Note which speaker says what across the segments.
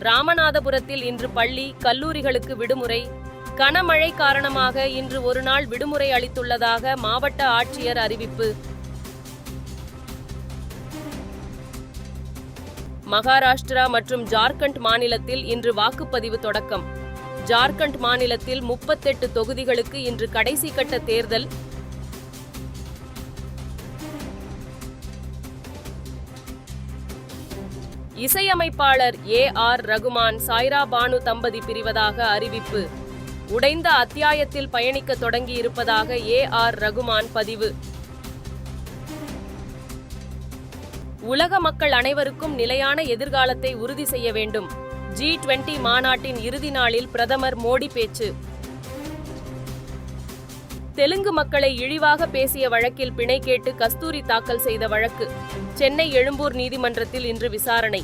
Speaker 1: ராமநாதபுரத்தில் இன்று பள்ளி, கல்லூரிகளுக்கு விடுமுறை. கனமழை காரணமாக இன்று ஒருநாள் விடுமுறை அளித்துள்ளதாக மாவட்ட ஆட்சியர் அறிவிப்பு. மகாராஷ்டிரா மற்றும் ஜார்க்கண்ட் மாநிலத்தில் இன்று வாக்குப்பதிவு தொடக்கம். ஜார்க்கண்ட் மாநிலத்தில் 38 தொகுதிகளுக்கு இன்று கடைசி கட்ட தேர்தல். இசையமைப்பாளர் ஏ.ஆர். ரகுமான், சாய்ரா பானு தம்பதி பிரிவதாக அறிவிப்பு. உடைந்த அத்தியாயத்தில் பயணிக்க தொடங்கி இருப்பதாக ஏ.ஆர். ரகுமான் பதிவு. உலக மக்கள் அனைவருக்கும் நிலையான எதிர்காலத்தை உறுதி செய்ய வேண்டும். G20 மாநாட்டின் இறுதி நாளில் பிரதமர் மோடி பேச்சு. தெலுங்கு மக்களை இழிவாக பேசிய வழக்கில் பிணை கேட்டு கஸ்தூரி தாக்கல் செய்த வழக்கு சென்னை எழும்பூர் நீதிமன்றத்தில் இன்று விசாரணை.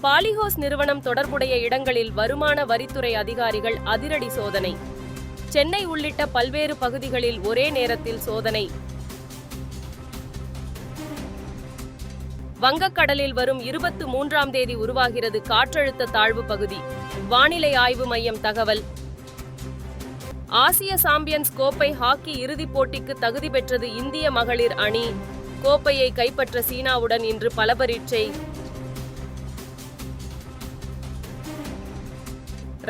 Speaker 1: பாலிஹவுஸ் நிறுவனம் தொடர்புடைய இடங்களில் வருமான வரித்துறை அதிகாரிகள் அதிரடி சோதனை. சென்னை உள்ளிட்ட பல்வேறு பகுதிகளில் ஒரே நேரத்தில் சோதனை. வங்கக்கடலில் வரும் 23ஆம் தேதி உருவாகிறது காற்றழுத்த தாழ்வு பகுதி. வானிலை ஆய்வு மையம் தகவல். ஆசிய சாம்பியன்ஸ் கோப்பை ஹாக்கி இறுதிப் போட்டிக்கு தகுதி பெற்றது இந்திய மகளிர் அணி. கோப்பையை கைப்பற்ற சீனாவுடன் இன்று பலபரீட்சை.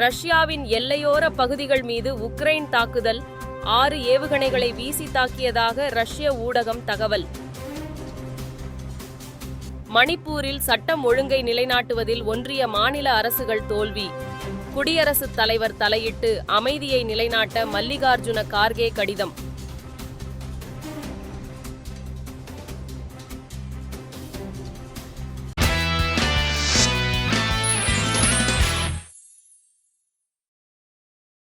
Speaker 1: ரஷ்யாவின் எல்லையோர பகுதிகள் மீது உக்ரைன் தாக்குதல். 6 ஏவுகணைகளை வீசி தாக்கியதாக ரஷ்ய ஊடகம் தகவல். மணிப்பூரில் சட்டம் ஒழுங்கை நிலைநாட்டுவதில் ஒன்றிய மாநில அரசுகள் தோல்வி. குடியரசுத் தலைவர் தலையிட்டு அமைதியை நிலைநாட்ட மல்லிகார்ஜுன கார்கே கடிதம்.